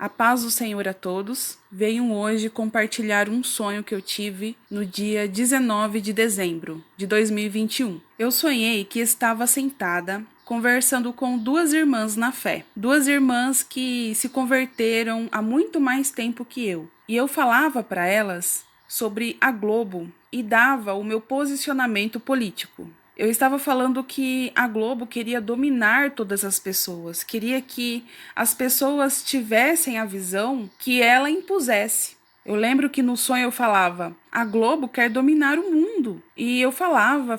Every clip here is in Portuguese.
A paz do Senhor a todos. Venho hoje compartilhar um sonho que eu tive no dia 19 de dezembro de 2021. Eu sonhei que estava sentada conversando com duas irmãs na fé. Duas irmãs que se converteram há muito mais tempo que eu. E eu falava para elas sobre a Globo e dava o meu posicionamento político. Eu estava falando que a Globo queria dominar todas as pessoas, queria que as pessoas tivessem a visão que ela impusesse. Eu lembro que no sonho eu falava, a Globo quer dominar o mundo. E eu falava,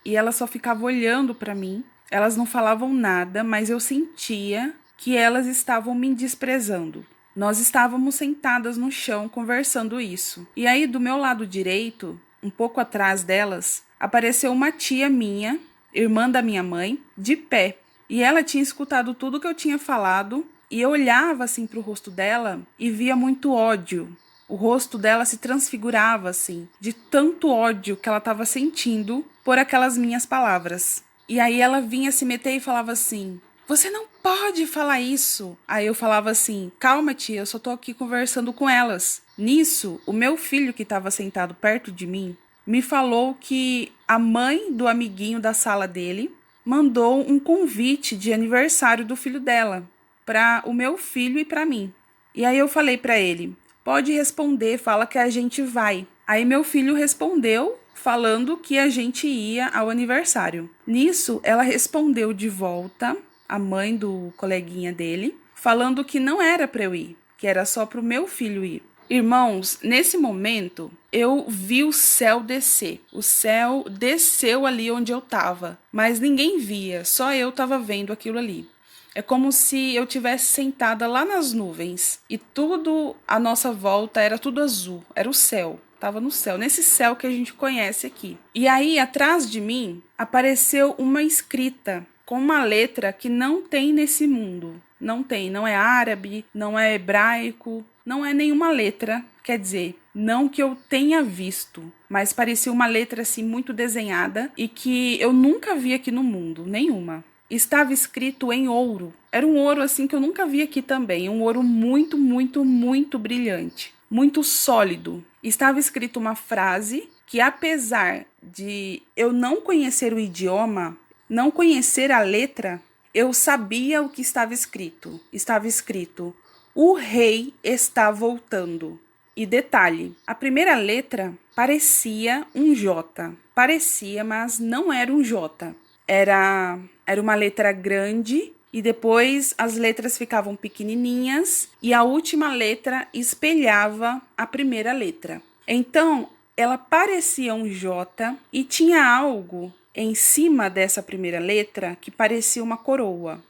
e elas só ficavam olhando para mim. Elas não falavam nada, mas eu sentia que elas estavam me desprezando. Nós estávamos sentadas no chão conversando isso. E aí, do meu lado direito, um pouco atrás delas, apareceu uma tia minha, irmã da minha mãe, de pé. E ela tinha escutado tudo que eu tinha falado, e eu olhava assim para o rosto dela e via muito ódio. O rosto dela se transfigurava assim, de tanto ódio que ela estava sentindo por aquelas minhas palavras. E aí ela vinha se meter e falava assim, você não pode falar isso. Aí eu falava assim, calma tia, eu só tô aqui conversando com elas. Nisso, o meu filho que estava sentado perto de mim, me falou que a mãe do amiguinho da sala dele mandou um convite de aniversário do filho dela para o meu filho e para mim. E aí eu falei para ele, pode responder, fala que a gente vai. Aí meu filho respondeu falando que a gente ia ao aniversário. Nisso, ela respondeu de volta, a mãe do coleguinha dele, falando que não era para eu ir, que era só para o meu filho ir. Irmãos, nesse momento, eu vi o céu descer. O céu desceu ali onde eu estava, mas ninguém via, só eu estava vendo aquilo ali. É como se eu tivesse sentada lá nas nuvens e tudo à nossa volta era tudo azul, era o céu. Estava no céu, nesse céu que a gente conhece aqui. E aí, atrás de mim, apareceu uma escrita com uma letra que não tem nesse mundo. Não tem, não é árabe, não é hebraico, não é nenhuma letra, quer dizer, não que eu tenha visto, mas parecia uma letra assim muito desenhada e que eu nunca vi aqui no mundo, nenhuma. Estava escrito em ouro. Era um ouro assim que eu nunca vi aqui também, um ouro muito, muito, muito brilhante, muito sólido. Estava escrito uma frase que, apesar de eu não conhecer o idioma, não conhecer a letra, eu sabia o que estava escrito. Estava escrito, o rei está voltando. E detalhe, a primeira letra parecia um J. Parecia, mas não era um J. Era uma letra grande e depois as letras ficavam pequenininhas e a última letra espelhava a primeira letra. Então, ela parecia um J e tinha algo em cima dessa primeira letra que parecia uma coroa.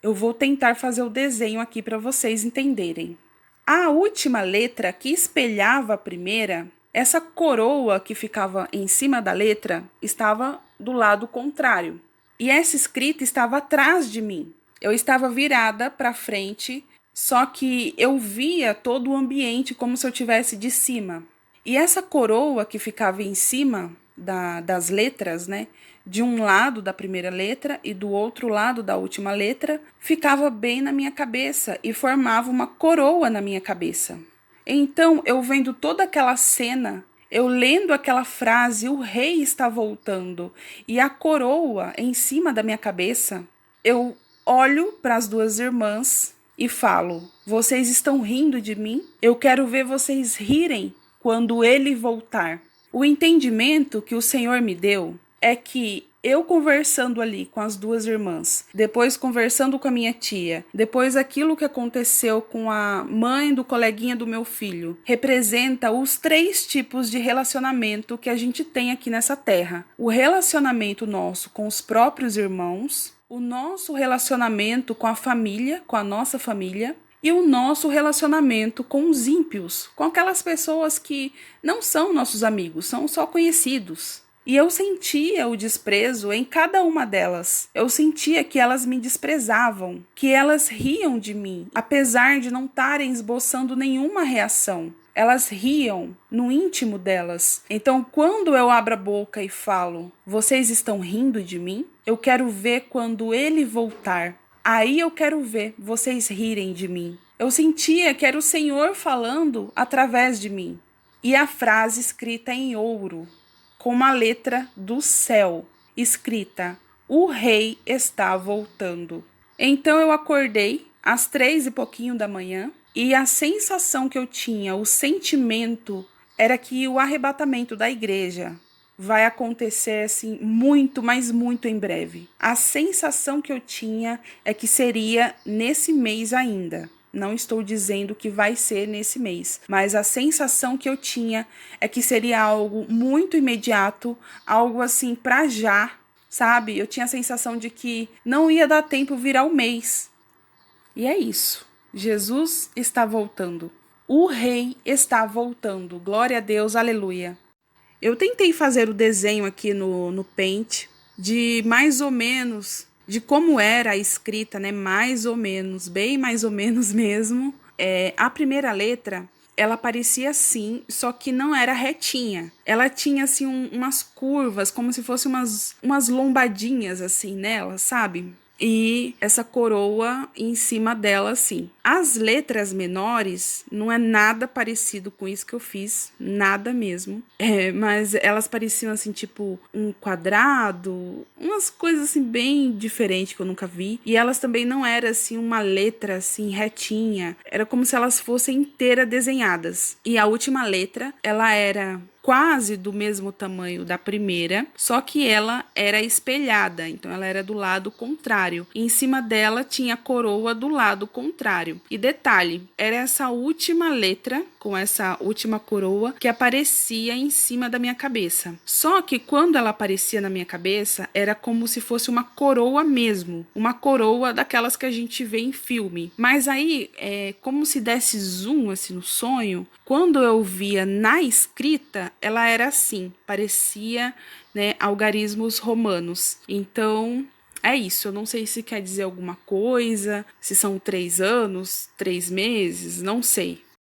Eu vou tentar fazer o desenho aqui para vocês entenderem. A última letra que espelhava a primeira, essa coroa que ficava em cima da letra, estava do lado contrário. E essa escrita estava atrás de mim. Eu estava virada para frente, só que eu via todo o ambiente como se eu estivesse de cima. E essa coroa que ficava em cima das letras, né? De um lado da primeira letra e do outro lado da última letra, ficava bem na minha cabeça e formava uma coroa na minha cabeça. Então, eu vendo toda aquela cena, eu lendo aquela frase, o rei está voltando, e a coroa em cima da minha cabeça, eu olho para as duas irmãs e falo, vocês estão rindo de mim? Eu quero ver vocês rirem quando ele voltar. O entendimento que o Senhor me deu é que eu conversando ali com as duas irmãs, depois conversando com a minha tia, depois aquilo que aconteceu com a mãe do coleguinha do meu filho, representa os 3 tipos de relacionamento que a gente tem aqui nessa terra. O relacionamento nosso com os próprios irmãos, o nosso relacionamento com a família, com a nossa família, e o nosso relacionamento com os ímpios, com aquelas pessoas que não são nossos amigos, são só conhecidos. E eu sentia o desprezo em cada uma delas. Eu sentia que elas me desprezavam, que elas riam de mim, apesar de não estarem esboçando nenhuma reação. Elas riam no íntimo delas. Então, quando eu abro a boca e falo, vocês estão rindo de mim? Eu quero ver quando ele voltar. Aí eu quero ver vocês rirem de mim. Eu sentia que era o Senhor falando através de mim. E a frase escrita em ouro, com uma letra do céu, escrita: o rei está voltando. Então eu acordei às 3 e pouquinho da manhã e a sensação que eu tinha, o sentimento, era que o arrebatamento da igreja vai acontecer assim muito, mas muito em breve. A sensação que eu tinha é que seria nesse mês ainda. Não estou dizendo que vai ser nesse mês, mas a sensação que eu tinha é que seria algo muito imediato, algo assim pra já, sabe? Eu tinha a sensação de que não ia dar tempo virar o mês. E é isso. Jesus está voltando. O rei está voltando. Glória a Deus, aleluia. Eu tentei fazer o desenho aqui no Paint de mais ou menos, de como era a escrita, né? Mais ou menos, bem mais ou menos mesmo. A primeira letra, ela parecia assim, só que não era retinha. Ela tinha, assim, umas curvas, como se fossem umas lombadinhas, assim, nela, sabe? E essa coroa em cima dela, assim. As letras menores não é nada parecido com isso que eu fiz, nada mesmo. Mas elas pareciam assim, tipo um quadrado, umas coisas assim bem diferentes que eu nunca vi. E elas também não eram assim uma letra assim retinha, era como se elas fossem inteiras desenhadas. E a última letra, ela era quase do mesmo tamanho da primeira, só que ela era espelhada, então ela era do lado contrário. E em cima dela tinha a coroa do lado contrário. E detalhe, era essa última letra, com essa última coroa, que aparecia em cima da minha cabeça. Só que quando ela aparecia na minha cabeça, era como se fosse uma coroa mesmo, uma coroa daquelas que a gente vê em filme. Mas aí, como se desse zoom assim no sonho, quando eu via na escrita, ela era assim, parecia, né, algarismos romanos. Então, é isso. Eu não sei se quer dizer alguma coisa, se são 3 anos, 3 meses, não sei.